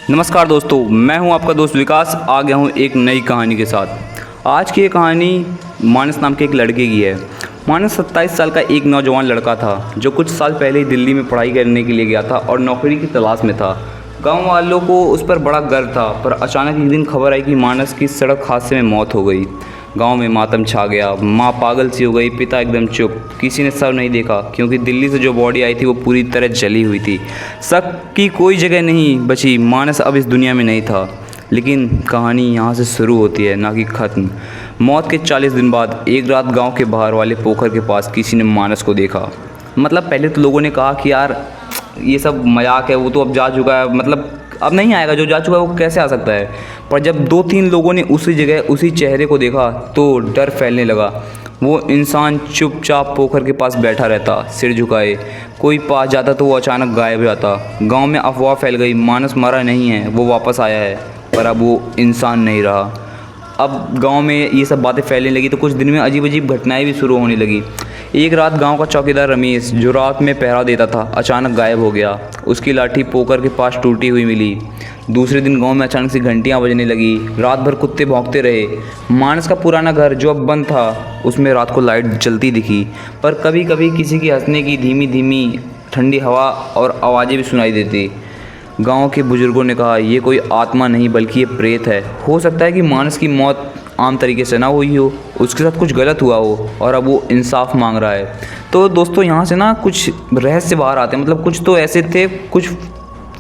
नमस्कार दोस्तों, मैं हूं आपका दोस्त विकास। आ गया हूं एक नई कहानी के साथ। आज की ये कहानी मानस नाम के एक लड़के की है। मानस 27 साल का एक नौजवान लड़का था जो कुछ साल पहले ही दिल्ली में पढ़ाई करने के लिए गया था और नौकरी की तलाश में था। गांव वालों को उस पर बड़ा गर्व था, पर अचानक एक दिन खबर आई कि मानस की सड़क हादसे में मौत हो गई। गांव में मातम छा गया। माँ पागल सी हो गई, पिता एकदम चुप। किसी ने सर नहीं देखा क्योंकि दिल्ली से जो बॉडी आई थी वो पूरी तरह जली हुई थी। शक की कोई जगह नहीं बची। मानस अब इस दुनिया में नहीं था। लेकिन कहानी यहाँ से शुरू होती है, ना कि ख़त्म। मौत के 40 दिन बाद एक रात गांव के बाहर वाले पोखर के पास किसी ने मानस को देखा। मतलब पहले तो लोगों ने कहा कि यार ये सब मजाक है, वो तो अब जा चुका है, मतलब अब नहीं आएगा, जो जा चुका है वो कैसे आ सकता है। पर जब 2-3 लोगों ने उसी जगह उसी चेहरे को देखा तो डर फैलने लगा। वो इंसान चुपचाप पोखर के पास बैठा रहता, सिर झुकाए। कोई पास जाता तो वो अचानक गायब हो जाता। गांव में अफवाह फैल गई, मानस मरा नहीं है, वो वापस आया है। पर अब वो इंसान नहीं रहा। अब गांव में ये सब बातें फैलने लगी तो कुछ दिन में अजीब अजीब घटनाएं भी शुरू होने लगी। एक रात गांव का चौकीदार रमेश, जो रात में पहरा देता था, अचानक गायब हो गया। उसकी लाठी पोखर के पास टूटी हुई मिली। दूसरे दिन गांव में अचानक से घंटियां बजने लगी। रात भर कुत्ते भौंकते रहे। मानस का पुराना घर जो अब बंद था, उसमें रात को लाइट जलती दिखी, पर कभी कभी किसी की हंसने की धीमी धीमी ठंडी हवा और आवाज़ें भी सुनाई देती। गांव के बुजुर्गों ने कहा, ये कोई आत्मा नहीं बल्कि ये प्रेत है। हो सकता है कि मानस की मौत आम तरीके से ना हुई हो, उसके साथ कुछ गलत हुआ हो और अब वो इंसाफ मांग रहा है। तो दोस्तों यहाँ से ना कुछ रहस्य बाहर आते हैं। मतलब कुछ तो ऐसे थे, कुछ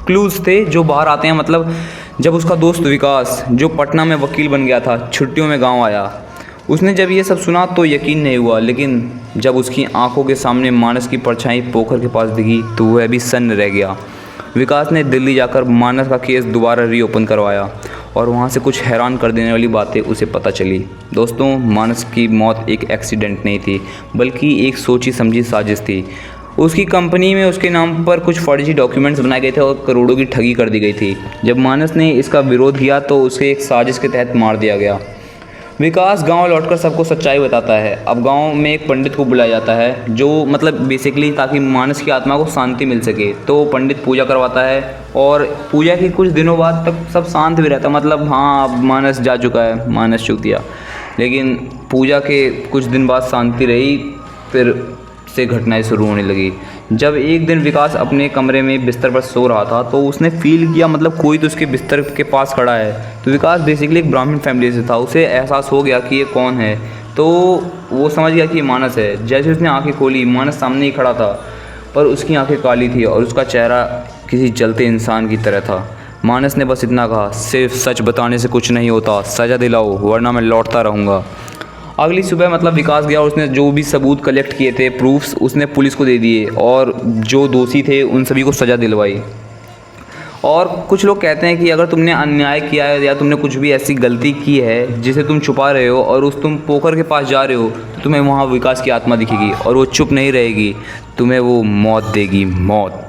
क्लूज़ थे जो बाहर आते हैं। मतलब जब उसका दोस्त विकास, जो पटना में वकील बन गया था, छुट्टियों में गाँव आया, उसने जब ये सब सुना तो यकीन नहीं हुआ। लेकिन जब उसकी आंखों के सामने मानस की परछाई पोखर के पास दिखी तो वह भी सन्न रह गया। विकास ने दिल्ली जाकर मानस का केस दोबारा रीओपन करवाया और वहाँ से कुछ हैरान कर देने वाली बातें उसे पता चली। दोस्तों, मानस की मौत एक एक्सीडेंट नहीं थी बल्कि एक सोची समझी साजिश थी। उसकी कंपनी में उसके नाम पर कुछ फर्जी डॉक्यूमेंट्स बनाए गए थे और करोड़ों की ठगी कर दी गई थी। जब मानस ने इसका विरोध किया तो उसे एक साजिश के तहत मार दिया गया। विकास गांव लौटकर सबको सच्चाई बताता है। अब गांव में एक पंडित को बुलाया जाता है, जो मतलब बेसिकली ताकि मानस की आत्मा को शांति मिल सके। तो पंडित पूजा करवाता है और पूजा के कुछ दिनों बाद तक सब शांत भी रहता। मतलब हाँ, अब मानस जा चुका है, मानस चूक दिया। लेकिन पूजा के कुछ दिन बाद शांति रही, फिर से घटनाएं शुरू होने लगी। जब एक दिन विकास अपने कमरे में बिस्तर पर सो रहा था तो उसने फील किया, मतलब कोई तो उसके बिस्तर के पास खड़ा है। तो विकास बेसिकली एक ब्राह्मण फैमिली से था, उसे एहसास हो गया कि ये कौन है। तो वो समझ गया कि ये मानस है। जैसे उसने आंखें खोली, मानस सामने ही खड़ा था, पर उसकी आंखें काली थी और उसका चेहरा किसी जलते इंसान की तरह था। मानस ने बस इतना कहा, सिर्फ सच बताने से कुछ नहीं होता, सज़ा दिलाओ वरना मैं लौटता रहूँगा। अगली सुबह मतलब विकास गया, उसने जो भी सबूत कलेक्ट किए थे, प्रूफ्स, उसने पुलिस को दे दिए और जो दोषी थे उन सभी को सज़ा दिलवाई। और कुछ लोग कहते हैं कि अगर तुमने अन्याय किया है या तुमने कुछ भी ऐसी गलती की है जिसे तुम छुपा रहे हो और तुम पोखर के पास जा रहे हो, तो तुम्हें वहाँ विकास की आत्मा दिखेगी और वो चुप नहीं रहेगी, तुम्हें वो मौत देगी, मौत।